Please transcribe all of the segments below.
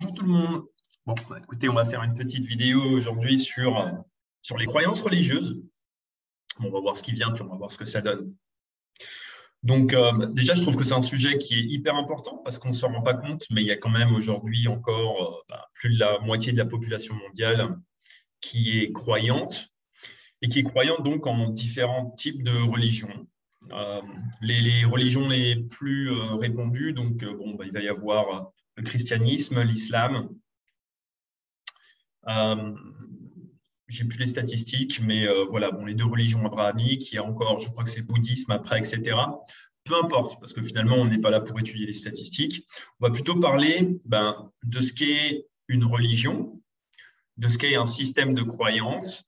Bonjour tout le monde. Bon, écoutez, on va faire une petite vidéo aujourd'hui sur les croyances religieuses. On va voir ce qui vient, puis on va voir ce que ça donne. Donc, déjà, je trouve que c'est un sujet qui est hyper important parce qu'on ne s'en rend pas compte, mais il y a quand même aujourd'hui encore plus de la moitié de la population mondiale qui est croyante et qui est croyante donc en différents types de religions. Les religions les plus répandues, donc il va y avoir le christianisme, l'islam. J'ai plus les statistiques, mais voilà, les deux religions abrahamiques, il y a encore, je crois que c'est le bouddhisme après, etc. Peu importe, parce que finalement, on n'est pas là pour étudier les statistiques. On va plutôt parler de ce qu'est une religion, de ce qu'est un système de croyance,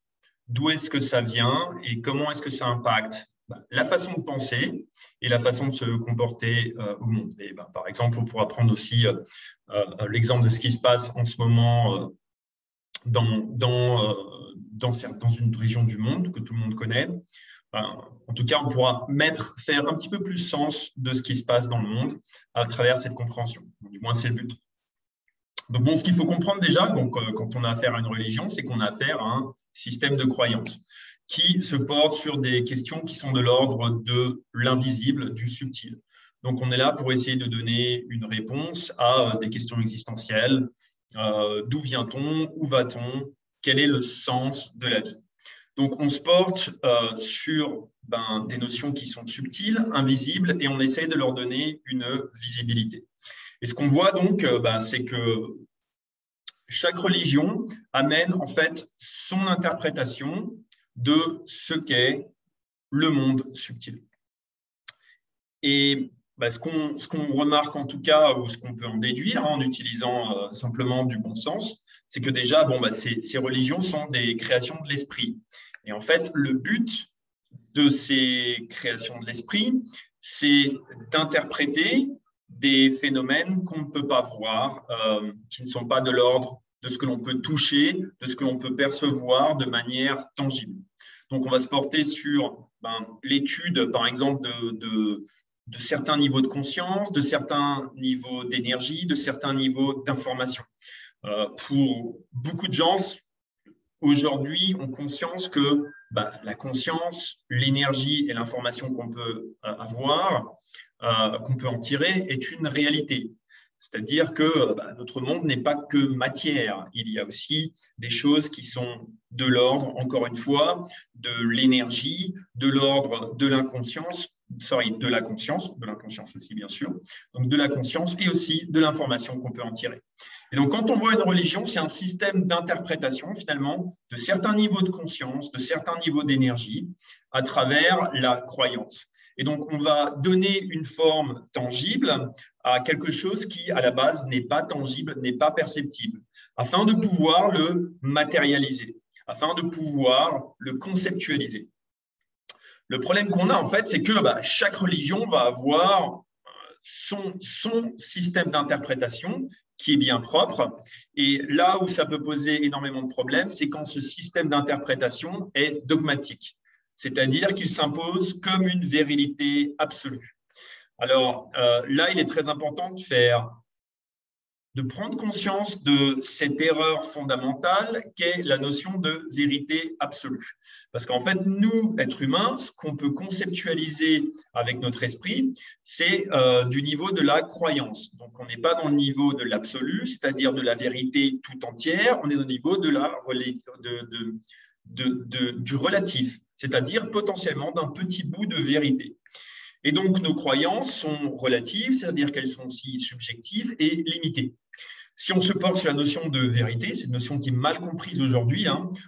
d'où est-ce que ça vient et comment est-ce que ça impacte la façon de penser et la façon de se comporter au monde. Et, par exemple, on pourra prendre aussi l'exemple de ce qui se passe en ce moment dans une région du monde que tout le monde connaît. En tout cas, on pourra faire un petit peu plus sens de ce qui se passe dans le monde à travers cette compréhension. Du moins, c'est le but. Donc, ce qu'il faut comprendre déjà, quand on a affaire à une religion, c'est qu'on a affaire à un système de croyances qui se porte sur des questions qui sont de l'ordre de l'invisible, du subtil. Donc, on est là pour essayer de donner une réponse à des questions existentielles. D'où vient-on? Où va-t-on? Quel est le sens de la vie? Donc, on se porte sur des notions qui sont subtiles, invisibles, et on essaie de leur donner une visibilité. Et ce qu'on voit donc, c'est que chaque religion amène en fait son interprétation de ce qu'est le monde subtil. Et ce qu'on remarque en tout cas, ou ce qu'on peut en déduire en utilisant simplement du bon sens, c'est que déjà, ces religions sont des créations de l'esprit. Et en fait, le but de ces créations de l'esprit, c'est d'interpréter des phénomènes qu'on ne peut pas voir, qui ne sont pas de l'ordre de ce que l'on peut toucher, de ce que l'on peut percevoir de manière tangible. Donc, on va se porter sur l'étude, par exemple, de certains niveaux de conscience, de certains niveaux d'énergie, de certains niveaux d'information. Pour beaucoup de gens, aujourd'hui, ont conscience que la conscience, l'énergie et l'information qu'on peut avoir, qu'on peut en tirer, est une réalité. C'est-à-dire que notre monde n'est pas que matière. Il y a aussi des choses qui sont de l'ordre, encore une fois, de l'énergie, de l'ordre de l'inconscience, de la conscience aussi, bien sûr, donc de la conscience et aussi de l'information qu'on peut en tirer. Et donc, quand on voit une religion, c'est un système d'interprétation, finalement, de certains niveaux de conscience, de certains niveaux d'énergie, à travers la croyance. Et donc, on va donner une forme tangible à quelque chose qui, à la base, n'est pas tangible, n'est pas perceptible, afin de pouvoir le matérialiser, afin de pouvoir le conceptualiser. Le problème qu'on a, en fait, c'est que chaque religion va avoir son système d'interprétation qui est bien propre. Et là où ça peut poser énormément de problèmes, c'est quand ce système d'interprétation est dogmatique, c'est-à-dire qu'il s'impose comme une vérité absolue. Alors là, il est très important de prendre conscience de cette erreur fondamentale qu'est la notion de vérité absolue. Parce qu'en fait, nous, êtres humains, ce qu'on peut conceptualiser avec notre esprit, c'est du niveau de la croyance. Donc, on n'est pas dans le niveau de l'absolu, c'est-à-dire de la vérité tout entière, on est au niveau de du relatif, c'est-à-dire potentiellement d'un petit bout de vérité. Et donc, nos croyances sont relatives, c'est-à-dire qu'elles sont aussi subjectives et limitées. Si on se porte sur la notion de vérité, c'est une notion qui est mal comprise aujourd'hui,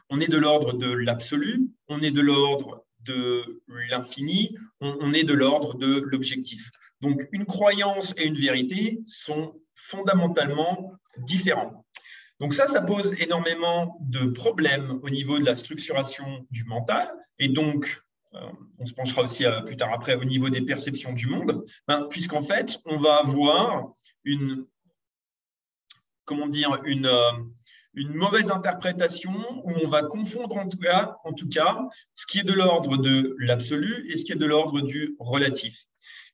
on est de l'ordre de l'absolu, on est de l'ordre de l'infini, on est de l'ordre de l'objectif. Donc, une croyance et une vérité sont fondamentalement différents. Donc ça pose énormément de problèmes au niveau de la structuration du mental et donc on se penchera aussi plus tard après au niveau des perceptions du monde, puisqu'en fait, on va avoir une mauvaise interprétation où on va confondre en tout cas ce qui est de l'ordre de l'absolu et ce qui est de l'ordre du relatif.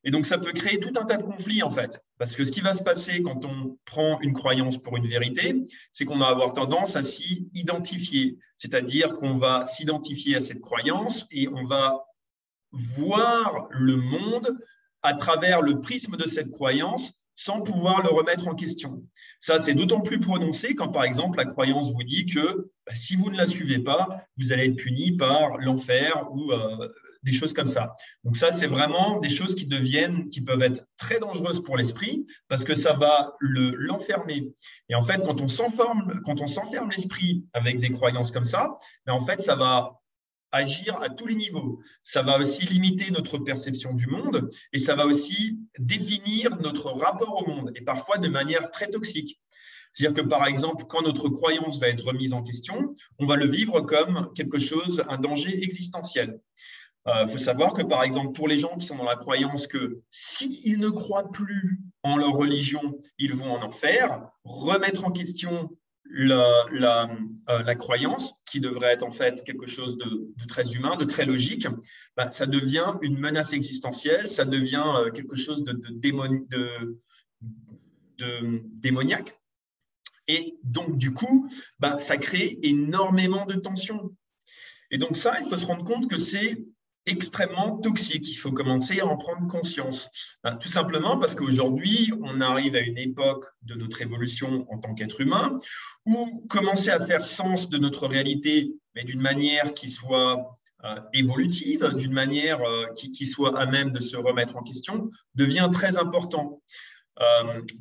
Et donc, ça peut créer tout un tas de conflits, en fait. Parce que ce qui va se passer quand on prend une croyance pour une vérité, c'est qu'on va avoir tendance à s'y identifier. C'est-à-dire qu'on va s'identifier à cette croyance et on va voir le monde à travers le prisme de cette croyance sans pouvoir le remettre en question. Ça, c'est d'autant plus prononcé quand, par exemple, la croyance vous dit que si vous ne la suivez pas, vous allez être puni par l'enfer ou des choses comme ça. Donc ça, c'est vraiment des choses qui peuvent être très dangereuses pour l'esprit parce que ça va l'enfermer. Et en fait, quand on s'enferme l'esprit avec des croyances comme ça, en fait, ça va agir à tous les niveaux. Ça va aussi limiter notre perception du monde et ça va aussi définir notre rapport au monde et parfois de manière très toxique. C'est-à-dire que, par exemple, quand notre croyance va être remise en question, on va le vivre comme quelque chose, un danger existentiel. Faut savoir que, par exemple, pour les gens qui sont dans la croyance que s'ils ne croient plus en leur religion, ils vont en enfer, remettre en question la croyance, qui devrait être en fait quelque chose de très humain, de très logique, ça devient une menace existentielle, ça devient quelque chose de démoniaque. Et donc, du coup, ça crée énormément de tensions. Et donc ça, il faut se rendre compte que c'est extrêmement toxique. Il faut commencer à en prendre conscience. Tout simplement parce qu'aujourd'hui, on arrive à une époque de notre évolution en tant qu'être humain où commencer à faire sens de notre réalité, mais d'une manière qui soit évolutive, d'une manière qui soit à même de se remettre en question, devient très important.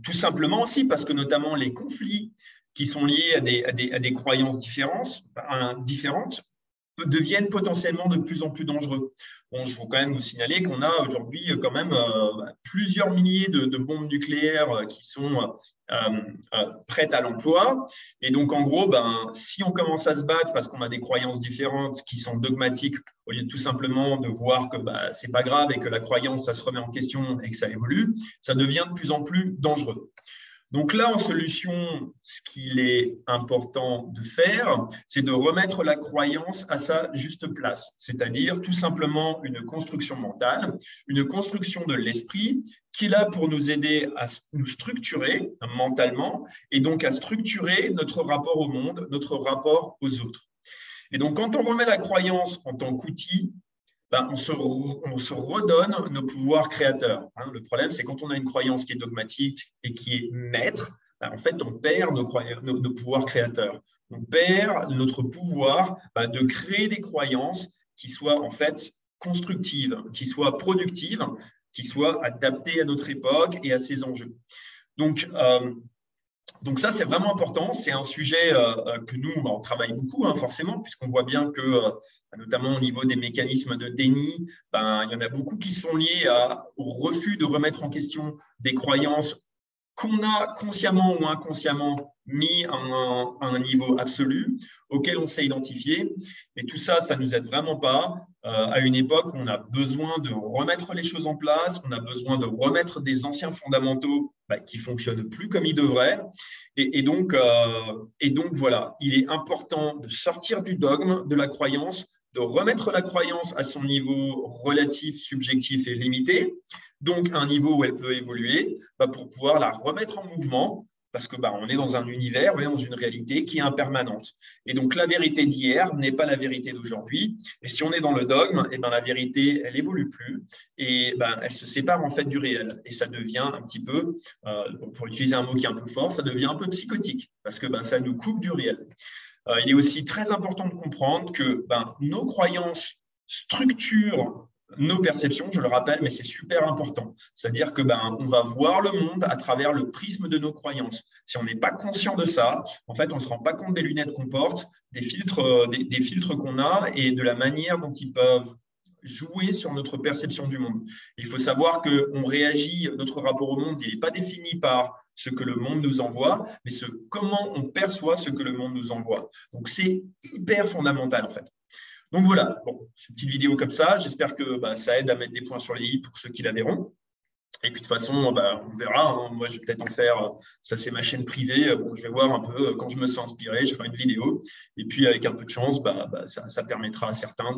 Tout simplement aussi parce que notamment les conflits qui sont liés à des croyances différentes deviennent potentiellement de plus en plus dangereux. Bon, je veux quand même vous signaler qu'on a aujourd'hui quand même plusieurs milliers de bombes nucléaires qui sont prêtes à l'emploi. Et donc, en gros, si on commence à se battre parce qu'on a des croyances différentes qui sont dogmatiques, au lieu de tout simplement de voir que c'est pas grave et que la croyance, ça se remet en question et que ça évolue, ça devient de plus en plus dangereux. Donc là, en solution, ce qu'il est important de faire, c'est de remettre la croyance à sa juste place, c'est-à-dire tout simplement une construction mentale, une construction de l'esprit qui est là pour nous aider à nous structurer mentalement et donc à structurer notre rapport au monde, notre rapport aux autres. Et donc, quand on remet la croyance en tant qu'outil, on se redonne nos pouvoirs créateurs. Le problème, c'est quand on a une croyance qui est dogmatique et qui est maître, en fait, on perd nos pouvoirs créateurs. On perd notre pouvoir de créer des croyances qui soient en fait constructives, qui soient productives, qui soient adaptées à notre époque et à ses enjeux. Donc ça, c'est vraiment important. C'est un sujet que nous, on travaille beaucoup, forcément, puisqu'on voit bien que, notamment au niveau des mécanismes de déni, il y en a beaucoup qui sont liés au refus de remettre en question des croyances qu'on a consciemment ou inconsciemment mis à un niveau absolu, auquel on s'est identifié. Et tout ça, ça ne nous aide vraiment pas. À une époque où on a besoin de remettre les choses en place, on a besoin de remettre des anciens fondamentaux qui ne fonctionnent plus comme ils devraient. Et donc, voilà, il est important de sortir du dogme, de la croyance, de remettre la croyance à son niveau relatif, subjectif et limité, donc un niveau où elle peut évoluer pour pouvoir la remettre en mouvement, parce que on est dans un univers, on est dans une réalité qui est impermanente. Et donc la vérité d'hier n'est pas la vérité d'aujourd'hui. Et si on est dans le dogme, la vérité, elle évolue plus et elle se sépare en fait du réel. Et ça devient un petit peu, pour utiliser un mot qui est un peu fort, ça devient un peu psychotique, parce que ça nous coupe du réel. Il est aussi très important de comprendre que nos croyances structurent nos perceptions, je le rappelle, mais c'est super important. C'est-à-dire que on va voir le monde à travers le prisme de nos croyances. Si on n'est pas conscient de ça, en fait, on ne se rend pas compte des lunettes qu'on porte, des filtres qu'on a et de la manière dont ils peuvent jouer sur notre perception du monde. Il faut savoir qu'on réagit, notre rapport au monde, il n'est pas défini par ce que le monde nous envoie, mais comment on perçoit ce que le monde nous envoie. Donc, c'est hyper fondamental, en fait. Donc voilà, c'est une petite vidéo comme ça. J'espère que ça aide à mettre des points sur les i pour ceux qui la verront. Et puis de toute façon, bah, on verra, hein. Moi, je vais peut-être en faire, ça c'est ma chaîne privée. Bon, je vais voir un peu quand je me sens inspiré, je ferai une vidéo. Et puis avec un peu de chance, ça permettra à certains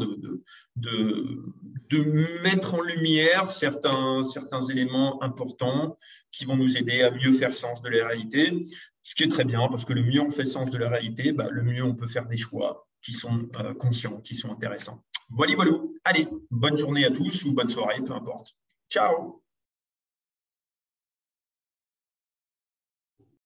de mettre en lumière certains éléments importants qui vont nous aider à mieux faire sens de la réalité. Ce qui est très bien, parce que le mieux on fait sens de la réalité, bah, le mieux on peut faire des choix qui sont conscients, qui sont intéressants. Voilà, voilà. Allez, bonne journée à tous ou bonne soirée, peu importe. Ciao!